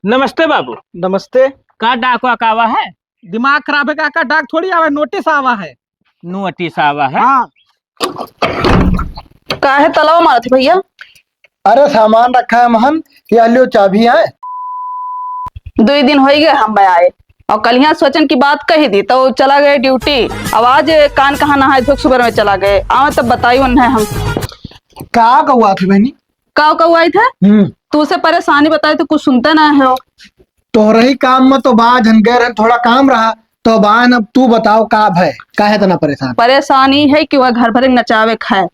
नमस्ते बाबू। नमस्ते। का डाक वाक आवा है? दिमाग खराब है का डाक थोड़ी आवा, नोटिस आवा है। नोटिस आवा है? हाँ। काहे तलाव मारा थे भैया? अरे सामान रखा है महन, ये लियो चाबी है। 2 दिन हो गए हम आए और कल यहाँ सोचन की बात कही थी तो चला गए ड्यूटी। आवाज कान कहाँ नहाए धोख सुबर में चला गए। आवे तब बताई उन्हें हम कहा हुआ थी बहनी? का आई थे। तू उसे परेशानी बताई तो कुछ सुनते ना है। तो रही काम में तो बाज हम गए रहे, थोड़ा काम रहा तो बान। अब तू बताओ का है, काहे तना परेशान? परेशानी है कि वह घर भर नचावे खाए।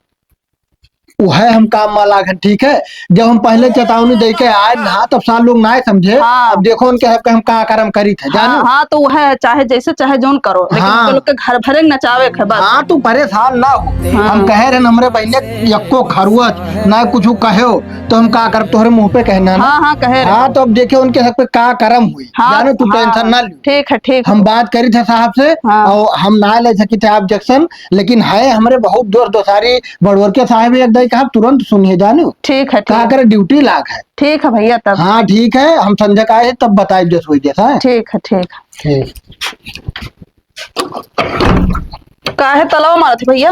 वो है हम काम वाला घन, ठीक है। जब हम पहले चेतावनी दे के आए ना तब साल लोग ना समझे। हाँ। अब देखो उनके हम का कर्म करी थे जानो। हाँ, हाँ तो वह है चाहे जैसे चाहे जोन करो, लेकिन हाँ। लोग के घर भरे नचावे खाए बस। हाँ तू परेशान ना हो। हाँ। हम कहे रहे हमरे बहने यक्को खरुआत ना कुछ कहो तो हम का कर तोहरे मुंह पे कहना ना। हाँ हाँ कहे रहे। हाँ तो अब देखियो उनके हक पे का कर्म हुई। हाँ, जानो तू हाँ, टेंशन ना ली। ठीक है ठीक है। हम बात करी थे साहब से। हाँ। और हम ना ले सकी थे ऑब्जेक्शन, लेकिन है हमारे बहुत दोस्त दोसारी बड़वर के साहब एक दई कहा तुरंत सुनिए जानो। ठीक है कहा करे ड्यूटी लाग है। ठीक है भैया तब। हाँ ठीक है, हम संजय का आए तब बताए जैसे हुई जैसा है। ठीक है ठीक है। ठीक। काहे तलाव मारा थे भैया?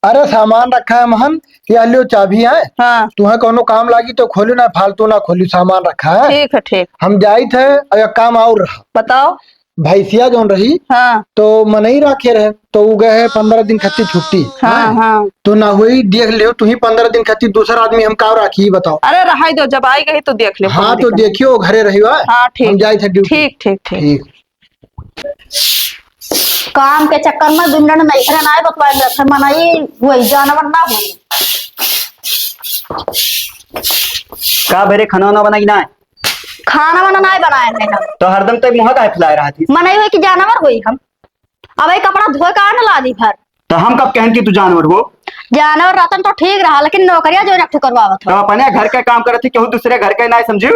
अरे सामान रखा है महन, ये लियो चाबी है। हाँ तुम्हें कोनो काम लागी तो खोली ना, फालतू ना खोली, सामान रखा है। ठीक है ठीक। हम जाई थे और एक काम और रहा। बताओ। भैंसिया जो रही हाँ तो मनई रखे रहे तो वो गए है 15 दिन खत्ती छुट्टी। हाँ हाँ। तो ना हुई देख लियो तू ही 15 दिन खत्ती, दूसरा आदमी हम का राखी बताओ। अरे रहाई दो, जब आई गई तो देख ले। हाँ तो देखियो घरे रही हुआ। हाँ ठीक। हम जाए थे ड्यूटी। ठीक ठीक ठीक। ठीक। काम के चक्कर में बिमरन नहीं रहना है, बतवाई रखे मनाई वही जानवर ना हुई। का बेरे खाना वाना बनाई ना है? खाना वाना नहीं बनाए हैं हम। तो हरदम तो मुँह का खिलाए रहा थी। मनाई हुई कि जानवर हुई हम। अब ये कपड़ा धोए का न ला दी भर। तो हम कब कहन की तू जानवर हो? जानवर रतन तो ठीक रहा, लेकिन नौकरिया जो रख करवावत तो हो। अपने घर के काम करत थी, केहू दूसरे घर के ना समझू।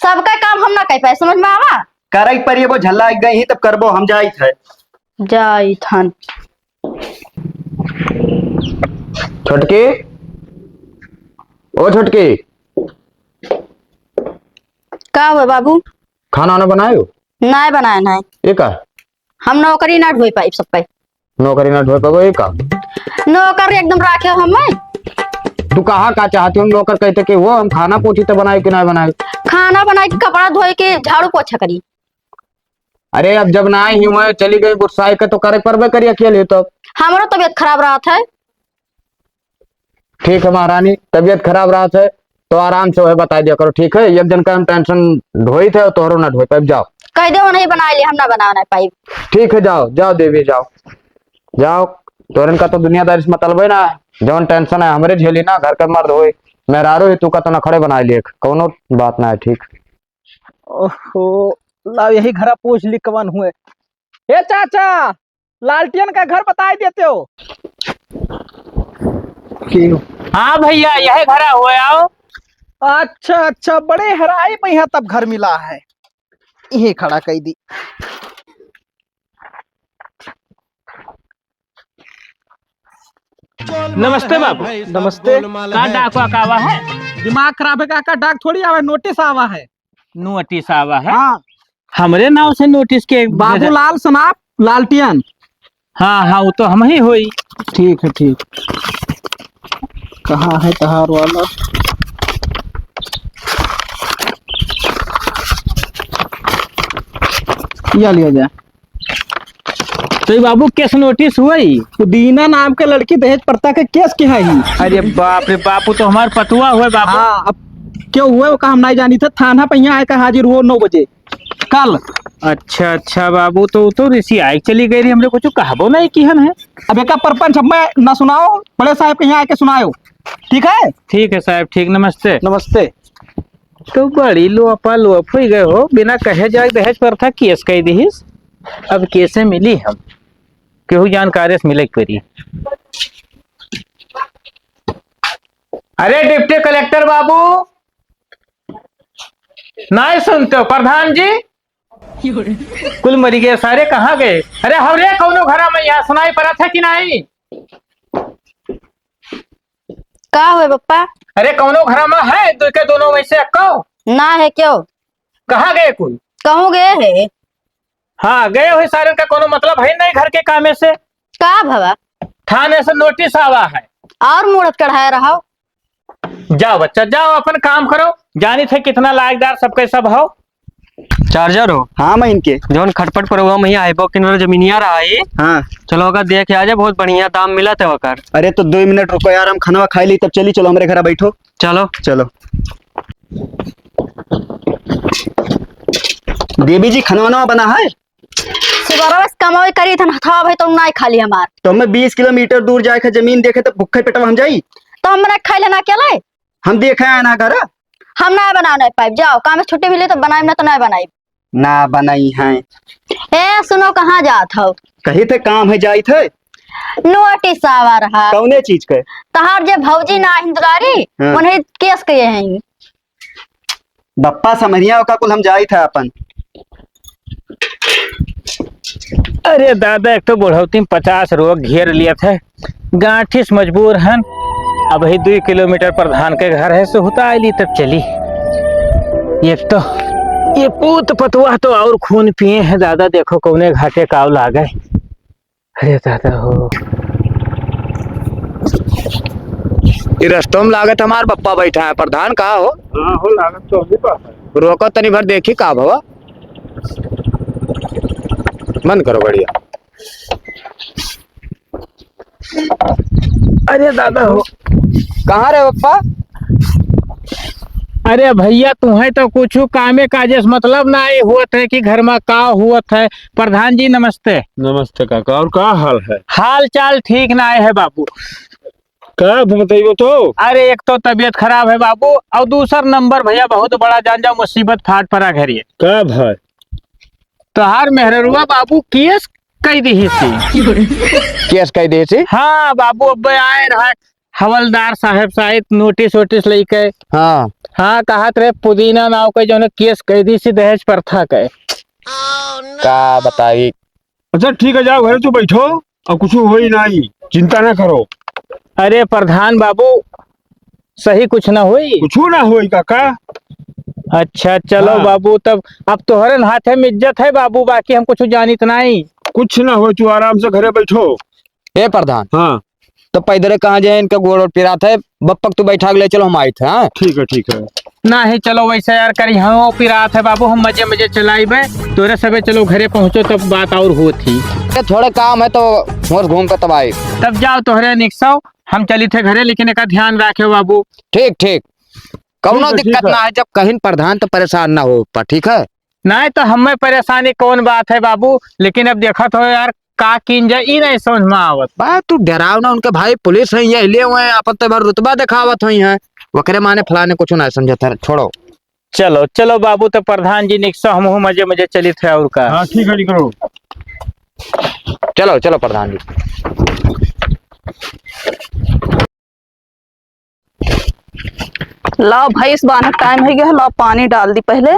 सबका काम हम ना कह पाए, समझ में आवा। करई पर ये वो झल्ला गई ही तब करबो हम जाई थे। जाई थन छोटकी, ओ छोटकी, का हुए बाबू? खाना वाना बनायो? नहीं बनाए नहीं। ये का हम नौकरी ना ढोई पाई सब पे। नौकरी ना ढोए पाबो? ये का नौकरी एकदम राखे हम। तू कहा का चाहती हूँ? नौकर कहते कि वो हम खाना पूछी तो बनाए कि ना बनाए? खाना बनाए के, कपड़ा धोए के, झाड़ू पोछा करी। अरे अब जब ना आई हूँ मैं, चली गई गुस्साए के तो करे परबे करी अकेले। तो हमारो तबीयत खराब रहा था। ठीक है महारानी, तबीयत खराब रहा है तो आराम से वह बता दिया करो, ठीक है। एक दिन का हम टेंशन ढोई थे तोहरो ना ढोई पाइब। जाओ कह दो नहीं बनाए ले, हम ना बना नहीं पाई। ठीक है, जाओ जाओ देवी, जाओ जाओ। तोरन का तो दुनियादारी से मतलब है ना, जौन टेंशन है हमरे झेली ना। घर का मर्द होए मेहरारू ही, तू का तो ना खड़े बना लिए, कोनो बात ना है। ठीक। ओहो, ला यही घर पूछ ली कवन हुए। हे चाचा, लालटियन का घर बताई देते हो? हाँ भैया, यही घरा हुए आओ। अच्छा अच्छा, बड़े हराई में यहाँ तब घर मिला है। यही खड़ा कही दी। नमस्ते बाबू। नमस्ते। का डाक वाक आवा है? दिमाग खराब है का डाक थोड़ी आवा, नोटिस आवा है। नोटिस आवा है? हाँ। हमरे नाव से नोटिस के बाबूलाल सनाप लालटियन। हाँ हाँ, वो तो हम ही हुई। ठीक है ठीक। कहाँ है तहार वाला? या लिया जाए। तो बाबू केस नोटिस हुई? दीना नाम के लड़की दहेज प्रथा के केस की है ही। अरे बाप रे बापू, तो हमारे पतुआ हुए बाबू। हाँ, अब क्यों हुए वो का हम नहीं जानी थे। थाना पे यहाँ आकर हाजिर हुआ 9 बजे कल। अच्छा अच्छा बाबू, तो ऋषि आई चली गई रही, हमने कुछ कहबो नहीं की है। अब एक परपंच अब मैं ना सुनाओ, बड़े साहब के यहाँ आके सुनाओ, ठीक है? ठीक है साहब, ठीक। नमस्ते। नमस्ते। तो बड़ी लोपा लोप हो गए हो, बिना कहे जाए दहेज प्रथा केस कह दीस। अब कैसे मिली हम? केहू जानकारी से मिले करी। अरे डिप्टी कलेक्टर बाबू, नहीं सुनते हो? प्रधान जी कुल मरी गए सारे, कहाँ गए? अरे हवरे कौनो घरा में यहाँ सुनाई पड़ा था कि नहीं? का हुए पप्पा? अरे कौनो घरा में है, दो के दोनों में से कहो ना है क्यों? कहाँ गए कुल? कहूँ गए है हाँ गए हुए सारे का कोनो मतलब है नहीं घर के कामे से। का भवा थाने से नोटिस आवा है। और मूर्त कढ़ाया रहा जाओ बच्चा जाओ अपन काम करो। जानी थे कितना लायकदार सबके सब हो। चार्जर हो? हाँ मैं इनके जोन खटपट पर हुआ मैं आइबो किन जमीनिया रहा है। हाँ चलो अगर देख के आ जाए, बहुत बढ़िया दाम मिला थे वकर। अरे तो 2 मिनट रुको यार, हम खाना खाई ली तब चली, चलो हमारे घर बैठो। चलो चलो देवी जी खाना बना है? सुबह कमाई करी थन हथवा भाई तो नहीं खाली हमार तो हमें 20 किलोमीटर दूर जाए जमीन देखे तो भूखे पेटवा हम जाई। तो हमरा खाई लेना क्या लाए हम देखे है ना घर हम ना बना नहीं पाइब। जाओ काम में छुट्टी मिली तो बनाई ना तो नहीं बनाई ना बनाई है। ए सुनो कहाँ जात हो? कही थे काम है जाई थे। नोटिस आवा रहा कौने चीज के? तहार जे भौजी ना हिंदुलारी हाँ। उन्हें केस किए हैं। बप्पा समरिया का कुल हम जाई थे अपन। अरे दादा एक तो बुढ़ौती 50 रोग घेर लिया थे। गांठिस मजबूर हन। अब ही 2 किलोमीटर प्रधान के घर है, से होता आईली तब चली। एक तो ये पूत पतुआ तो और खून पिए हैं दादा। देखो कौने घाटे काव ला गए। अरे दादा हो ये रस्तों में लागत हमार पप्पा बैठा है। प्रधान कहा हो? हाँ हो लागत तो अभी पास है। रोको तनी भर देखी का भवा। बंद करो बढ़िया। अरे दादा हो कहाँ रे पप्पा? अरे भैया तुम्हें तो कुछ कामे काजे से मतलब ना ये हुआ है कि घर में का हुआ है। प्रधान जी नमस्ते। नमस्ते काका, और का हाल है? हाल चाल ठीक ना है बाबू। का बताइयो तो। अरे एक तो तबीयत खराब है बाबू, और दूसरा नंबर भैया बहुत बड़ा जान जाओ मुसीबत फाट पड़ा घर ये। का भाई? तोहार मेहरुआ बाबू केस कई दी थी। केस कह दे सी? हाँ बाबू अब आए रहा हवलदार साहब शायद नोटिस वोटिस लेके। हाँ हाँ कहत रहे पुदीना नाव के जो केस कई दी सी दहेज प्रथा के। का बताई। अच्छा ठीक है, जाओ घर तो बैठो और कुछ हो ही नहीं, चिंता ना करो। अरे प्रधान बाबू सही कुछ ना हुई? कुछ ना होई काका। अच्छा चलो हाँ। बाबू तब अब तोहरे हाथे में इज्जत है बाबू, बाकी हम कुछ जानित नहीं। कुछ ना हो, तू आराम से घरे बैठो। ए प्रधान हाँ तो पैदल कहाँ जाए? इनका गोड़ और पिरा थे बप्पक तू बैठा के ले चलो, हम आए थे। हाँ ठीक है ठीक है। ना ही चलो वैसे यार करी हाँ पिरात है बाबू, हम मजे मजे चलाइबे तोरे सबे। चलो घरे पहुंचो तब बात और होती। थोड़े काम है तो मोर घूम कर तब आए। तब जाओ तोहरे निकसाओ, हम चली थे घरे, लेकिन एक ध्यान रखे बाबू। ठीक ठीक, कौनो ठीक है, दिक्कत ठीक है। ना है। जब कहीं प्रधान तो परेशान ना हो ऊपर, ठीक है? नहीं तो हमें परेशानी कौन बात है बाबू, लेकिन अब देखा तो यार का किन जाए ई नहीं समझ में आवत। बात तू डराव ना, उनके भाई पुलिस है, ये लिए हुए हैं, अपन तो बार रुतबा दिखावत हुई है। वकरे माने फलाने कुछ ना समझता है, छोड़ो। चलो चलो बाबू तो प्रधान जी निकसो, हम मजे मजे चली थे और का। हाँ ठीक है, निकलो। चलो चलो प्रधान जी। लाओ भाई इस बार टाइम हो गया, लाओ पानी डाल दी पहले।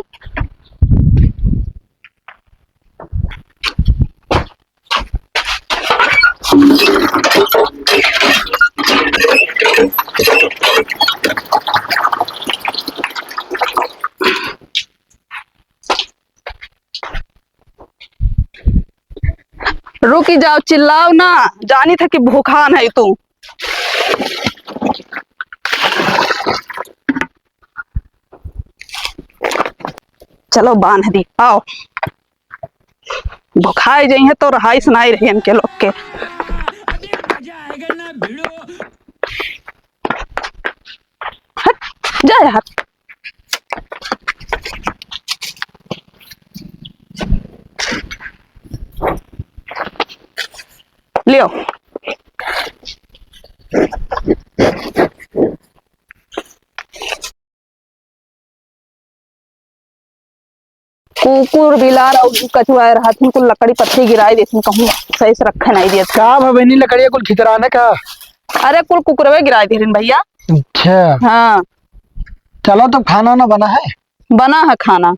रुकी जाओ, चिल्लाओ ना, जानी था कि भूखान है तू। चलो बांध दी, आओ। भुखाई जाइए तो रहाई सुनाई रही इनके लोग के। हट, जा यार। लियो। कुकुर बिलार और कछुआ रहा थी, कुल लकड़ी पत्थरी गिराई देती, कहूँ सही से रखे नहीं दिए। का भवेनी लकड़िया कुल खितराने का? अरे कुल कुकुरवे गिराई दे भैया। अच्छा हाँ चलो तब खाना ना बना है? बना है खाना।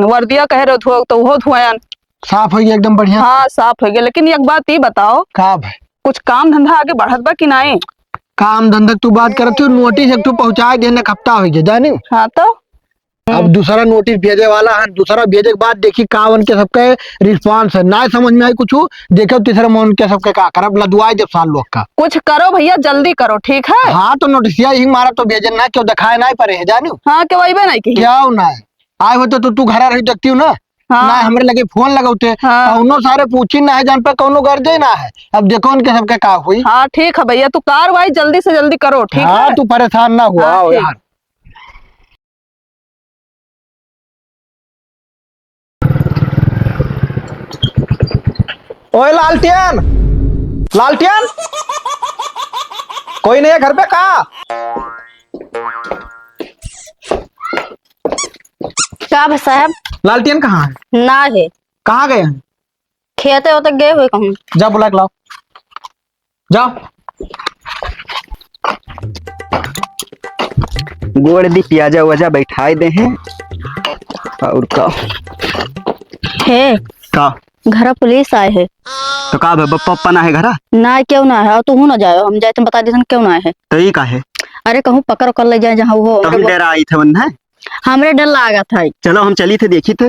वर्दिया कह रहे हो तो वो धुआन साफ हो गया एकदम बढ़िया। हाँ साफ हो गया, लेकिन एक बात ये बताओ, का भाई कुछ काम धंधा आगे बढ़त बा कि नहीं? काम धंधा तू बात करत तू, नोटिस एक तू पहुंचा देने हफ्ता हो गया जानी। हाँ तो अब दूसरा नोटिस भेजे वाला है, दूसरा भेजे के बाद देखी का उनके सबके रिस्पांस है, ना समझ में आई कुछ देखो तीसरा में उनके सबके का करब लदुआई जब साल लोग का। कुछ करो भैया, जल्दी करो, ठीक है। हाँ तो नोटिसिया ही मारा तो भेजे ना, क्यों दिखाए ना परे है जानू हाँ के वही नहीं की। क्या ना आए होते तो तू घर रही देखती हूँ ना। हाँ। ना हमरे लगे फोन लगौते हाँ। कौनो सारे पूछी ना है जान पे कौनो गर्जे ना है। अब देखो उनके सबके का हुई। हाँ ठीक है भैया, तू कार्रवाई जल्दी से जल्दी करो, ठीक हाँ है। तू परेशान ना हुआ हाँ, ठीक। यार। ओए लालटेन, लालटेन, कोई नहीं है घर पे का? क्या भाई साहब? लालटेन कहाँ है? ना है, कहाँ गए हैं? खेते होते गए हुए कहूँ। जा बुला के लाओ, जाओ। गोड़ दी प्याजा वजा बैठाए दे हैं और का है का घर पुलिस आए है। तो का पप्पा ना है घरा ना क्यों ना है, और तू ना जाओ, हम जाए तुम बता दी क्यों ना है। तो ये का है अरे कहूँ पकड़ कर ले जाए जहाँ वो तभी डर आई थे वन है। हमरे डर लगा था। चलो हम चली थे देखी थे।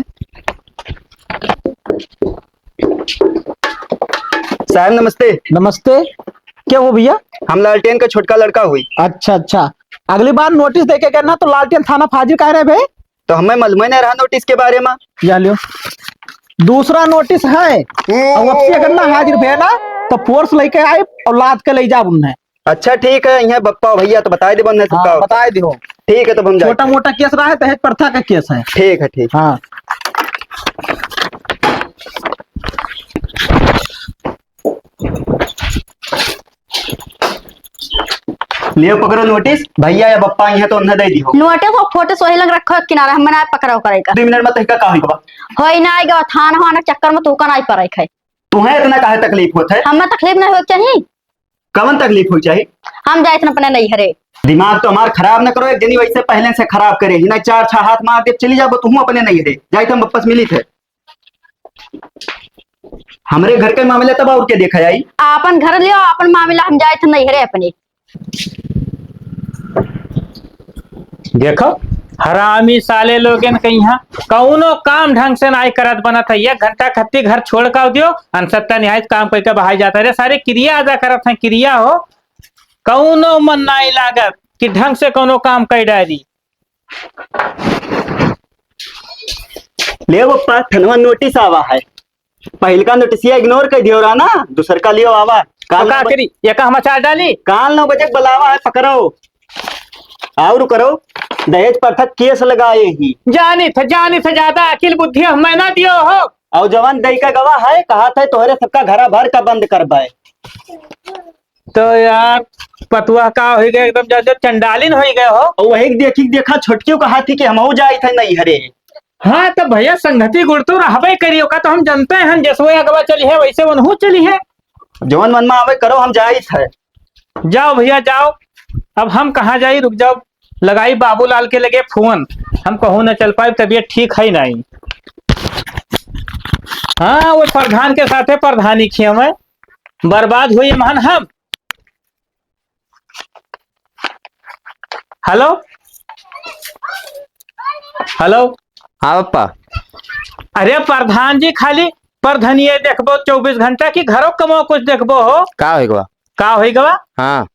साहब नमस्ते। नमस्ते, क्या हो भैया? हम लालटेन का छोटका लड़का हुई। अच्छा अच्छा, अगली बार नोटिस देके करना तो लालटेन थाना फाजिल कह रहे भाई। तो हमें मालूम नहीं रहा नोटिस के बारे में। या लियो, दूसरा नोटिस है और अब से अगर ना हाजिर भे ना तो फोर्स लेके आए और लाद के ले जा उन्हें। अच्छा ठीक है, यहाँ बप्पा भैया तो बताए दे बन सबका। हाँ, बताए दियो। ठीक है तो हम छोटा मोटा केस रहा है, दहेज प्रथा का केस है। ठीक है ठीक। हाँ लियो पकड़ो नोटिस, भैया या बप्पा यहाँ तो उन्हें दे दियो। नोटिस और फोटो सोही लग रखो किनारे, हम ना पकड़ो करेगा 2 मिनट में तहका का होगा। होई ना आएगा थाना वाना चक्कर में तू का नहीं पड़े है। तुम्हें इतना काहे तकलीफ होता है? हमें तकलीफ नहीं हो चाहिए, कवन तकलीफ हो चाहिए? हम जाए थे अपने नहीं हरे। दिमाग तो हमारा खराब न करो, एक दिन वैसे पहले से खराब करे ना 4-6 हाथ मार दे चली जाओ तुम अपने नहीं रे जाए तो हम वापस मिली थे। हमारे घर के मामले तब और क्या देखा जाई। अपन घर लियो, अपन मामला हम जाए थे नहीं हरे अपने। देखो हरामी साले लोगन के यहाँ कौनो काम ढंग से नहीं करत बना था। 1 घंटा खत्ती घर छोड़ कर दियो, अनसत्ता निहायत काम करके बहाई जाता है। सारे क्रिया अदा करत है, क्रिया हो कौनो मन नहीं लागत कि ढंग से कोनो काम कर डाली। ले बप्पा थनवा नोटिस आवा है, पहल का नोटिसिया इग्नोर कर दियो ना, दूसर का लियो आवा। तो का करी ये का समाचार डाली काल 9 बजे बुलावा है, पकड़ो और करो। दहेज प्रथा केस लगाए ही जानी थे ज्यादा अकिल बुद्धि हमें ना दियो हो। और जवान दही का गवाह है, कहा था तोहरे सबका घरा भर का बंद करवाए। तो यार पतुआ का हो गए एकदम जैसे चंडालिन हो गए हो। और वही देखा छोटकियों कहा थी कि हम जाए थे नहीं हरे। हाँ तो भैया संगति गुड़ तो रहबे करियो का, तो हम जानते हैं जैसे अगवा चली है वैसे वनहू चली है। जवन मन में आवे करो, हम जाए थे। जाओ भैया जाओ, अब हम कहाँ जाई, रुक जाओ। लगाई बाबूलाल के लगे फोन, हम कहूँ न चल पाए, तबीयत ठीक है नहीं। हाँ वो प्रधान के साथे प्रधानी खी हमें बर्बाद हुई महान हम। Hello hello. हाँ पप्पा। अरे प्रधान जी खाली प्रधानिये देखबो 24 घंटा की घरों कमो कुछ देखबो हो का होगा? का होगा? हाँ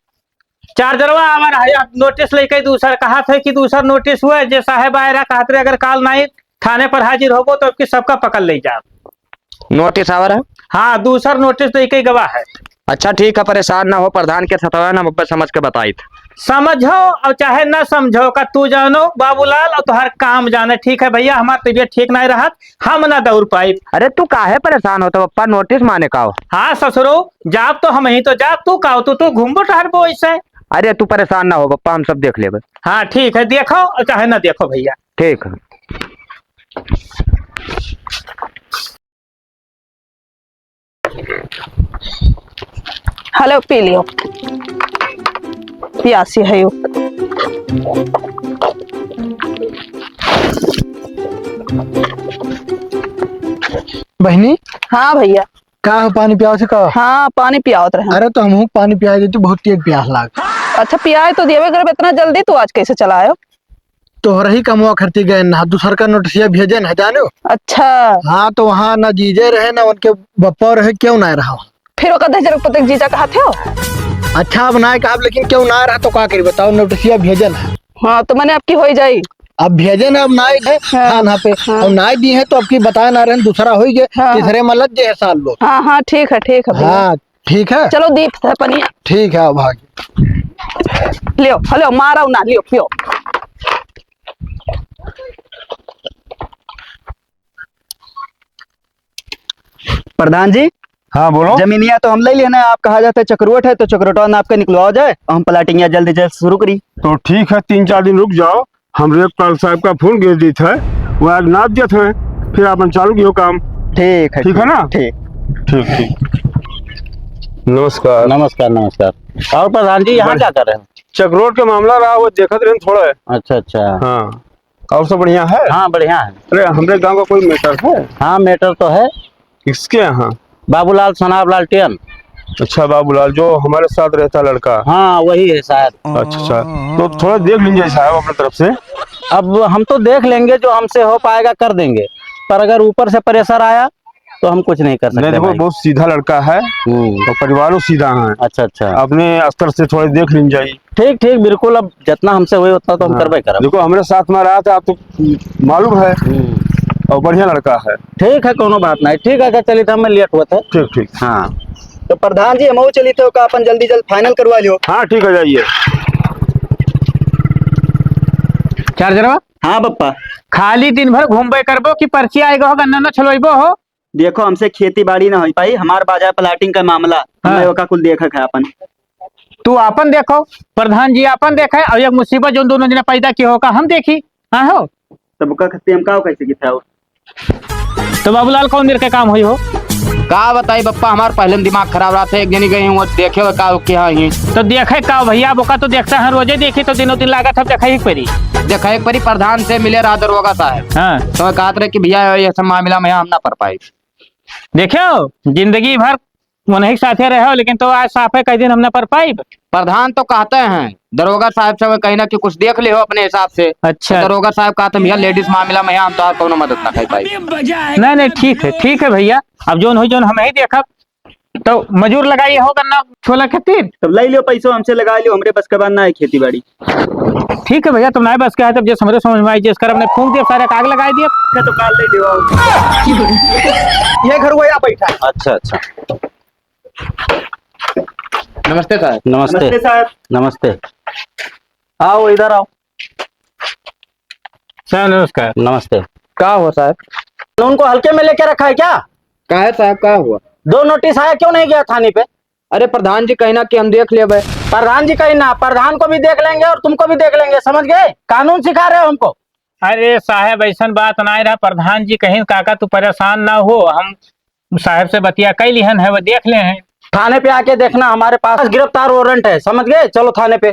चार्जरवा हमारा है, नोटिस लेके दूसरा कहा था कि दूसरा नोटिस हुआ है जे साहेब आयरा कहते अगर काल नहीं थाने पर हाजिर होबो तो आपकी सबका पकड़ ले जा। नोटिस आ रहा है। हाँ दूसरा नोटिस लेके गवाह है। अच्छा ठीक है, परेशान ना हो, प्रधान के सतवा ना मुझे समझ के बताई थे। समझो और चाहे ना समझो का तू जानो बाबूलाल और तुहार काम जाने। ठीक है भैया, हमारा तबीयत ठीक नहीं रहा, हम ना दौड़ पाई। अरे तू काहे परेशान होता पप्पा, नोटिस माने का हो? हाँ ससुरो जाब तो हम ही तो जाब, तू का तू घूमबो टहरबो ऐसे। अरे तू परेशान ना हो पप्पा, हम सब देख लेंगे। हाँ ठीक है, देखो और चाहे ना देखो भैया। ठीक है। हेलो पी लियो, प्यासी है यो। बहनी हाँ भैया। का हो पानी पियाओ से का? हाँ पानी पियावत रहे। अरे तो हम पानी पिया देती, बहुत तेज प्यास लाग। अच्छा पियाए तो दिए, अगर इतना जल्दी तू आज कैसे चला आयो? तोहरा ही कमुआ खर्ची गए ना दूसर का नोटिसिया भेजे ना जानो। अच्छा हाँ तो वहाँ ना जीजे रहे ना उनके बप्पा रहे, क्यों ना रहा। फिर ओका दहेज पतक जीजा कहा थे हो? अच्छा अब ना कहा, लेकिन क्यों ना रहा तो क्या करी बताओ, नोटिसिया भेजे ना। हाँ तो मैंने आपकी हो ही जाई। अब भेजे ना, अब ना है थाना पे, अब ना दी है तो अब की बताया ना रहे, दूसरा हो गए, हाँ। तीसरे में लग गए साल लोग। हाँ हाँ ठीक है भैया। हाँ ठीक है, चलो दीप है पनिया ठीक है। अब भाग लियो, हेलो मारा ना लियो पियो। प्रधान जी, हाँ बोलो। जमीनिया तो हम ले लेना है, आप कहा जाता है चक्रोट है तो चक्रोटवा ना आपका निकलवा जाए, हम प्लाटिंग जल्द से जल्द शुरू करी। तो ठीक है, 3-4 दिन रुक जाओ, हम रेपपाल साहब का फोन भेज दी थे, वो आज नाप दिए थे, फिर अपन चालू कियो काम। ठीक है, ठीक है ना? ठीक। ठीक ठीक। नमस्कार। नमस्कार नमस्कार। और प्रधान जी यहाँ क्या कर रहे हैं? चक्रोट का मामला रहा, वो देखत रहे थोड़ा है। अच्छा अच्छा। हाँ, और सब बढ़िया है? हाँ बढ़िया है। अरे हमारे गांव का कोई मैटर है? हाँ मैटर तो है। किसके यहाँ? बाबूलाल सनाब लालटेन। अच्छा, बाबूलाल जो हमारे साथ रहता लड़का। हाँ वही है शायद। अच्छा, तो थोड़ा देख लीजिए साहब अपनी तरफ से। अब हम तो देख लेंगे, जो हमसे हो पाएगा कर देंगे, पर अगर ऊपर से प्रेशर आया तो हम कुछ नहीं कर सकते। नहीं देखो, भाई। बहुत सीधा लड़का है और परिवारों सीधा है। अच्छा अच्छा। अपने स्तर से थोड़ा देख लीजिए। ठीक ठीक बिल्कुल, अब जितना हमसे हुए उतना तो हम करबे करब। देखो हमारे साथ में रहा था, आप तो मालूम है, और बढ़िया लड़का है। ठीक है, कोनो बात नहीं। ठीक है, क्या चलिए था, मैं लेट हुआ था। ठीक ठीक। हाँ तो प्रधान जी हम चली थे का अपन जल्दी जल्द फाइनल करवा लियो। हाँ ठीक है, जाइए। चार्जरवा। हाँ बप्पा, खाली दिन भर घूमबे करबो कि पर्ची आएगा हो, गन्ना न छलवाइबो हो? देखो हमसे खेती बाड़ी ना हो पाई, हमार बाजार प्लाटिंग का मामला हाँ। हमें ओका कुल देखा है अपन। तू आपन देखो, प्रधान जी आपन देखे, और एक मुसीबत जो दोनों जना पैदा की होगा हम देखी। हाँ हो तब ओका खत्ते हम का कैसे की था। तो बाबूलाल कौन मेरे के काम हुई हो? का बताई बप्पा, हमार पहले में दिमाग खराब रहा था, एक जनी गई वो देखे हुए का क्या ही तो देखे का भैया, बोका तो देखता है रोजे, देखी तो दिनों दिन लागत है देखा ही परी। देखा एक परी प्रधान से मिले रहा दरोगा साहब, हाँ तो मैं कहते रहे कि भैया ये सब मामला में हम ना पढ़ पाए। देखो जिंदगी भर उन्हीं साथे रहे हो, लेकिन तो आज साफ है कई दिन हमने पर पाई। प्रधान तो कहते हैं दरोगा साहब से कहीं ना कि कुछ देख ले हो अपने हिसाब से। अच्छा। तो दरोगा साहब कहते भैया लेडीज मामला में हम तो कोनो मदद ना कर पाई। नहीं नहीं ठीक है भैया, अब जोन हुई जोन हमें ही देखा, तो मजूर लगाइए हो गन्ना छोला खातिर। तब ले लियो पैसों हमसे लगा लियो, हमरे बस का बात ना है खेती बाड़ी। ठीक है भैया, तुम नए बस के है, तब जिस हमारे समझ में आई जिस कर हमने फूंक दिया, सारे काग लगाई दिया। तो काल ले लियो। ये घर वो यहाँ बैठा है। अच्छा अच्छा। नमस्ते साहब। नमस्ते नमस्ते साहब। नमस्ते। आओ इधर आओ। सर नमस्कार। नमस्ते। का हुआ साहब? उनको हल्के में लेके रखा है क्या? का है साहब, का हुआ? 2 नोटिस आया, क्यों नहीं गया थाने पे? अरे प्रधान जी कहना कि हम देख ले। प्रधान जी कहीं ना, प्रधान को भी देख लेंगे और तुमको भी देख लेंगे, समझ गए? कानून सिखा रहे हो हमको। अरे साहब ऐसा बात ना रहा, प्रधान जी कहीं काका तू परेशान ना हो, हम साहब से बतिया कई लिहन है, वो देख ले हैं। थाने पे आके देखना, हमारे पास गिरफ्तार वारंट है, समझ गए? चलो थाने पे।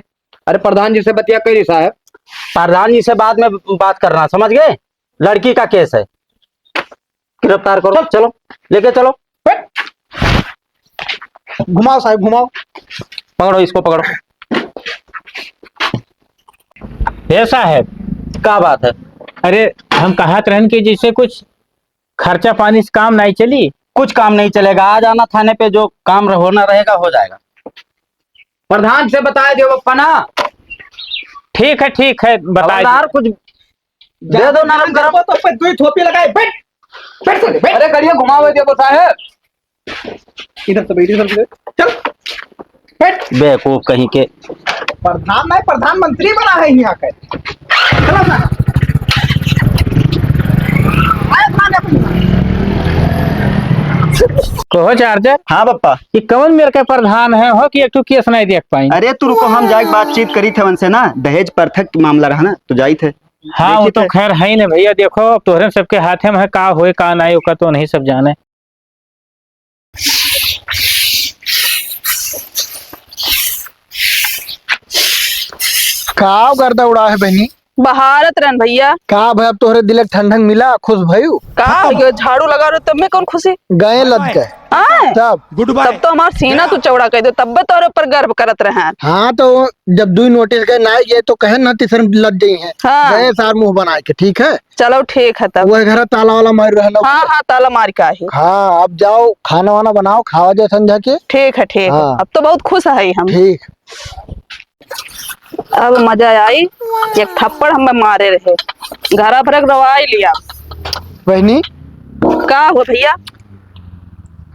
अरे प्रधान जी से बतिया करी साहब। प्रधान जी से बाद में बात करना, समझ गए? लड़की का केस है, गिरफ्तार करो। चलो लेके चलो। घुमाओ साहब घुमाओ। पकड़ो इसको, पकड़ो। ऐसा है क्या बात है? अरे हम कहत रहन कि जिससे कुछ खर्चा पानी से काम नहीं चली। कुछ काम नहीं चलेगा, आ जाना थाने पे, जो काम होना रहेगा हो जाएगा। प्रधान से बताया दो बप्पा ना। ठीक है बता कुछ दे दो नरम गरम। तो पे दो थोपी लगाए, बैठ बैठ। अरे करिए घुमावे देखो साहब। इधर से बैठ, इधर से चल बैठ। बेवकूफ कहीं के। प्रधान नहीं, प्रधानमंत्री बना है यहाँ का। चलो ना कहो चार्जर। हाँ बप्पा। कि कौन मेरे का प्रधान है हो कि एक तो केस नहीं देख पाई? अरे तू रुको, हम जाके बातचीत करी थे उनसे ना, दहेज परथक मामला रहा ना, तो जाई थे। हाँ वो देखी तो थे। खैर है ही नहीं भैया, देखो अब तोहरे सबके हाथे में है, का होए का नहीं होगा तो नहीं सब जाने। का गर्दा उड़ा है बहनी? बहारत रहन भैया। का भाई अब तोहरे दिल ठंडक मिला, खुश भयू? का ये झाड़ू लगा रहे तब में कौन खुशी गए लद के आए? तब तब तो हमार सीना तू चौड़ा कह दे तब तोरे ऊपर गर्व करत रहे। हाँ तो जब 2 नोटिस गए ना ये तो कहे ना तीसरे लद गई है। हाँ। गए सार मुंह बना के, ठीक है? चलो ठीक है तब। वो घर ताला वाला मार रहा। हाँ हाँ ताला मार का ही। हाँ अब जाओ खाना वाना बनाओ, खावा जाए संध्या के। ठीक है ठीक है। हाँ। अब तो बहुत खुश है हम। ठीक। अब मजा आई, एक थप्पड़ हमें मारे रहे, घरा भरक दवाई लिया। बहनी का हो भैया?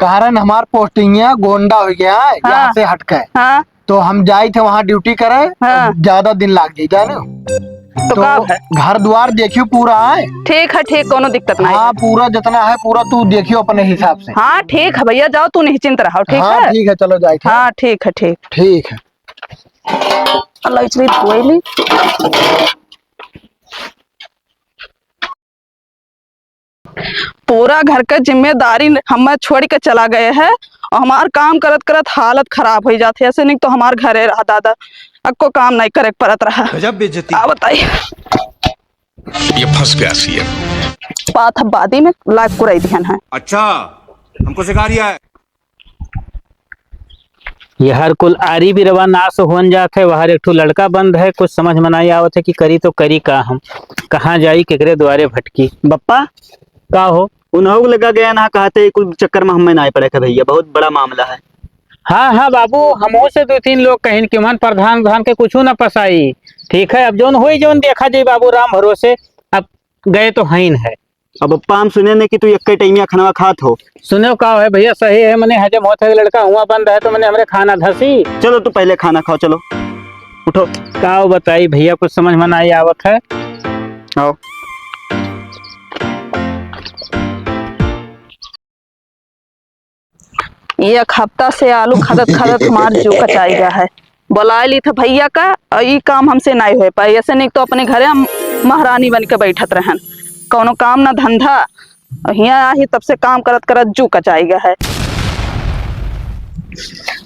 कारण हमार पोस्टिंग गोंडा हो गया है, हाँ। यहाँ से हटके। हाँ तो हम जाए थे वहाँ ड्यूटी करे। हाँ। ज्यादा दिन लाग गई जाने। तो का है? घर द्वार देखियो पूरा है। ठीक है ठीक, कोनो दिक्कत नहीं। हाँ पूरा जितना है पूरा तू देखियो अपने हिसाब से। हाँ ठीक है भैया, जाओ तू निश्चिंत रहो। ठीक हाँ है ठीक है, चलो जाए थे। हाँ ठीक है ठीक। ठीक है। अल्लाह इचली धोइली। पूरा घर का जिम्मेदारी हमें छोड़ के चला गए है और हमार काम करत करत हालत खराब हो जाती है। ऐसे नहीं तो हमार घरे रहा दादा, अब को काम नहीं करे परत रहा। गजब बेइज्जती। आ बताइए ये फंस गया सीएम। बात है बादी में लाइक कुराई दिहन है। अच्छा हमको सिखा रिया है। ये हर कुल आरी भी रवा नाश होन जात है। वहां एक ठो लड़का बंद है, कुछ समझ में नहीं आवत है कि करी तो करी का, हम कहाँ जाई केकरे द्वारे भटकी। बप्पा का हो? उन्होंने लगा गया ना, कहते कुल चक्कर में हमें ना पड़े का भैया, बहुत बड़ा मामला है। हाँ हाँ बाबू, हमो से 2-3 लोग कहीं कि मन प्रधान के कुछ ना पसाई। ठीक है, अब जोन हुई जोन देखा जाए बाबू, राम भरोसे। अब गए तो हईन है। अब बप्पा हम सुने ने कि तू एक टाइमिया खाना खात हो। सुनो का है भैया, सही है, मैंने हजम होता है। लड़का हुआ बंद है तो मैंने हमरे खाना धसी। चलो तू पहले खाना खाओ, चलो उठो। का बताई भैया, कुछ समझ में नहीं आवत है। आओ एक हफ्ता से आलू खदत खदत हमार जो कचाई गया है। बुला ली था भैया का, और ये काम हमसे नहीं हो पाई। ऐसे नहीं तो अपने घरे हम महारानी बन के बैठत रहन, कोनो काम ना धंधा। यहाँ ही तब से काम करत करत जू कचाई गया है।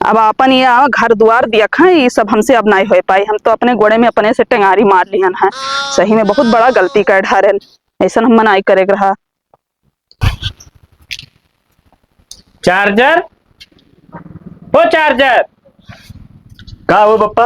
अब अपन ये घर द्वार देखा, ये सब हमसे अब नहीं हो पाई। हम तो अपने गोड़े में अपने से टेंगारी मार लियन है। सही में बहुत बड़ा गलती कर ढारन, ऐसा हम मनाई करे रहा। चार्जर हो, चार्जर का हो बप्पा?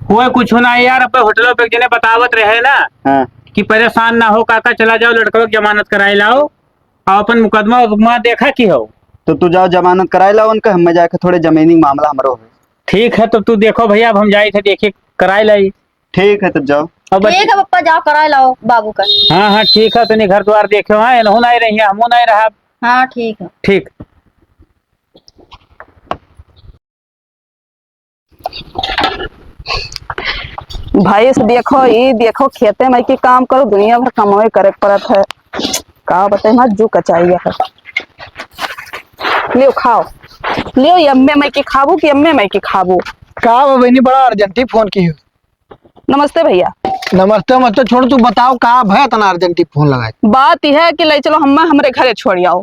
हुए कुछ ना यार, अपने होटलों पे जिन्हें बतावत रहे ना। हाँ। कि परेशान ना हो काका, चला जाओ लड़कों की जमानत कराई लाओ और अपन मुकदमा देखा की हो। तो तू जाओ जमानत कराए ला उनका, हमें जाके थोड़े जमीनी मामला हमरो है। ठीक है, तो तू देखो भैया, अब हम जाए थे देखिए कराई लाई। ठीक है तब जाओ। अब ठीक है पप्पा, जाओ करा लाओ बाबू का। हाँ हाँ ठीक है, तो नहीं घर द्वार देखो। हाँ एनहू नहीं रही है, हमू नहीं रहा। हाँ ठीक है। ठीक। भाई से देखो, ये देखो खेते में की काम करो, दुनिया भर कमाई करे पड़त है। का बताए मत जू कचाई है। लियो खाओ, लियो। यम्मे मैं की खाबू कि यम्मे मैं की खाबू? का बहनी बड़ा अर्जेंटी फोन की हो? नमस्ते भैया। नमस्ते मत छोड़, तू बताओ का है इतना अर्जेंटी फोन लगाए? बात यह है कि ले चलो हमरे घरे छोड़ आओ।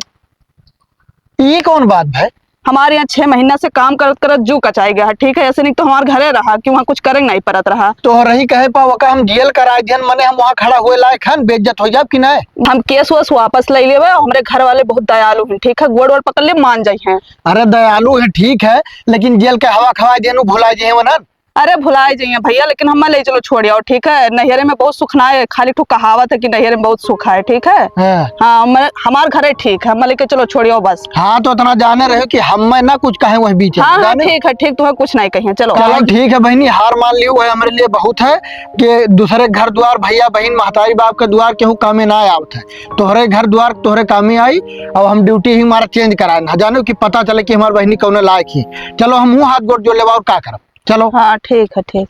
ये कौन बात भाई? हमारे यहाँ 6 महीना से काम करत करत जू कचाई गया है। ठीक है, ऐसे नहीं तो हमारे घरे रहा कि वहाँ कुछ करेंगे नहीं परत रहा। तो रही कहे पाओ का हम जेल कराए दियन, मने हम वहाँ खड़ा हुए लायक हन, बेइज्जत हो जाब कि नहीं? हम केस वस वापस ले लेवे। हमारे घर वाले बहुत दयालु हैं। ठीक है, गोड़ वोड़ पकड़ ले मान जाई हैं। अरे दयालु है ठीक है, लेकिन जेल के हवा खवा दियन भुला जाए वनन। अरे भुलाए जाइए भैया, लेकिन हम ले चलो छोड़ आओ। ठीक है, नैहरे में बहुत सुख ना है, खाली ठो कहावत है कि नैहरे में बहुत सुख है। ठीक है। हाँ। हाँ हमारे घरे ठीक है, हम लेके चलो छोड़ियो बस। हाँ तो इतना जाने रहे कि हम ना कुछ कहे वही बीच में, हाँ हाँ जाने? ठीक है ठीक, तुम्हें कुछ नहीं कहिए। चलो चलो ठीक है बहनी, हार मान लियो है हमारे लिए बहुत है कि दूसरे घर द्वार भैया बहन महतारी बाप के द्वार केहू कामे ना आवत है। तोहरे घर द्वार तोहरे कामे आई। अब हम ड्यूटी ही हमारा चेंज कराए ना जाने कि पता चले कि हमारी बहनी कौन लायक ही। चलो हम मुँह हाथ गोड़ जो लेवा और का करब। चलो। हाँ ठीक है ठीक।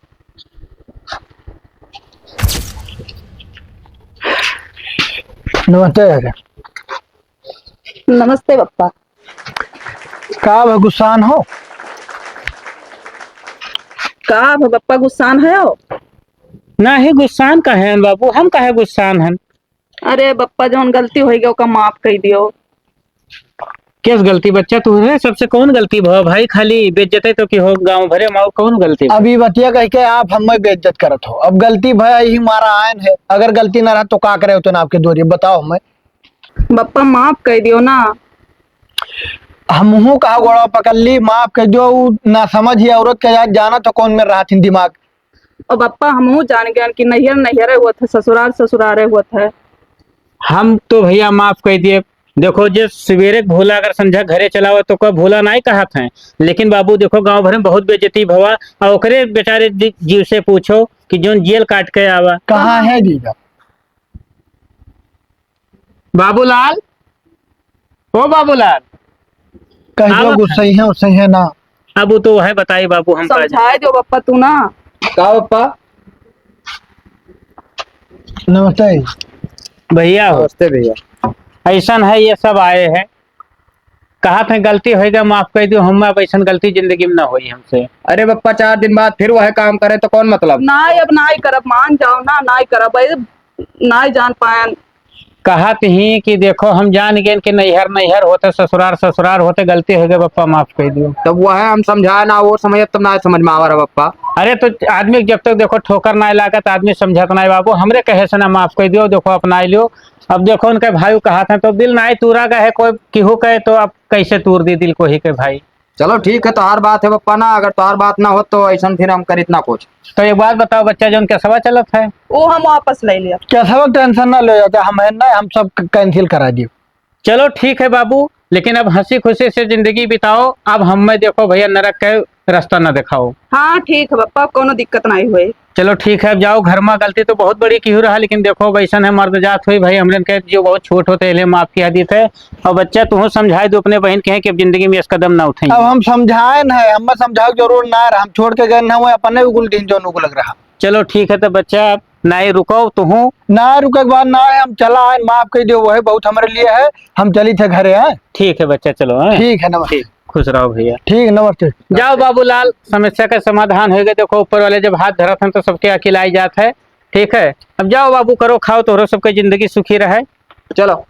नमस्ते। नमस्ते पप्पा। का गुस्सान हो? का पप्पा गुस्सान है हो? ना ही गुस्सान का है बाबू, हम कहे गुस्सान हन। अरे पप्पा, जो गलती हो गई ओका माफ कर दियो। किस गलती बच्चा तुम्हारे सबसे कौन गलती भव भाई? खाली बेइज्जते तो की हो गांव भरे माओ कौन गलती भव? अभी बतिया कह के आप हमें बेइज्जत करत हो। अब गलती भया ही हमारा आयन है, अगर गलती ना रहा तो का करे हो तो ना आपके दोरी बताओ हमें। बप्पा माफ कर दियो ना। हमहू कहा गोड़ा पकड़ ली, माफ कर दो। उ ना समझ ही औरत के याद जाना तो कौन में रहा थी दिमाग। और बप्पा हमहू जान गए कि नैहर नैहरे हुआ था, ससुराल ससुरारे हुआ था। हम तो भैया माफ कर दिए। देखो जे सवेरे भोला अगर संझा घरे चलावा तो कब भोला नहीं कहा था, लेकिन बाबू देखो गांव भर में बहुत बेइज्जती भवा और ओकरे बेचारे जीव से पूछो कि जोन जेल काट के आवा। कहाँ है जीजा? बाबूलाल, ओ बाबूलाल, कह दो गुस्सा ही है उससे है ना। अब वो तो है बताइए बाबू हम समझाए जो बप्पा तू ना। का पप्पा? नमस्ते भैया हो नमस्ते भैया। ऐसा है ये सब आए हैं, कहा था गलती होएगा माफ कर दियो। हम अब ऐसा गलती जिंदगी में ना हुई हमसे। अरे पप्पा 4 दिन बाद फिर वह काम करे तो कौन मतलब? ना अब ना ही करब, मान जाओ ना, ना ही करब, ना ही जान पाए। कहा ही कि देखो हम जान गए कि नैहर नैहर होते ससुरार ससुरार होते, गलती हो गई बप्पा माफ कर दियो। तब वह हम समझाए ना, वो समझ तब ना समझ में आवा रहा पप्पा। अरे तो आदमी जब तक देखो ठोकर ना लागत आदमी समझत नहीं बाबू। हमरे कहे से ना माफ कर दियो, देखो अपना लियो। अब देखो उनके भाई कहा था तो दिल नहीं तूरा का है, कोई केहू कहे तो अब कैसे तूर दी दिल को ही के भाई। चलो ठीक है, तोहार बात है पप्पा ना, अगर तोहार बात ना हो तो ऐसा फिर हम करित ना कुछ। तो एक बात बताओ बच्चा जो उनके सवा चलत है वो हम वापस ले लिया। क्या सब टेंशन ना ले जाते, हम है ना, हम सब कैंसिल करा दियो। चलो ठीक है बाबू, लेकिन अब हंसी खुशी से जिंदगी बिताओ। अब हमें देखो भैया नरक के रास्ता ना दिखाओ। हाँ ठीक है बप्पा, कोनो दिक्कत नहीं हुई। चलो ठीक है, अब जाओ घर में। गलती तो बहुत बड़ी की रहा, लेकिन देखो वैसन है मर्द जात हुई भाई। हमरे के जो बहुत छोट होते हैं माफ की आदित है। और बच्चा तू समझाए दो अपने बहन के हैं कि अब जिंदगी में इस कदम ना उठे। अब हम समझाए ना है, हम समझाओ जरूर ना है, हम छोड़ के गए ना हुए अपने भी गुल दिन जो नुक लग रहा। चलो ठीक है, तो बच्चा नहीं रुको तू ना रुके के बाद ना है, हम चला आए, माफ कर दियो, वही बहुत हमारे लिए है। हम चली थे घरे हैं। ठीक है बच्चा, चलो हाँ? ठीक है, नमस्ते। खुश रहो भैया। ठीक, नमस्ते। जाओ बाबूलाल, समस्या का समाधान हो गया। देखो ऊपर वाले जब हाथ धरत हैं तो सबके अकेलाई जात है। ठीक है, अब जाओ बाबू, करो खाओ, तोहरो सबके जिंदगी सुखी रहे। चलो।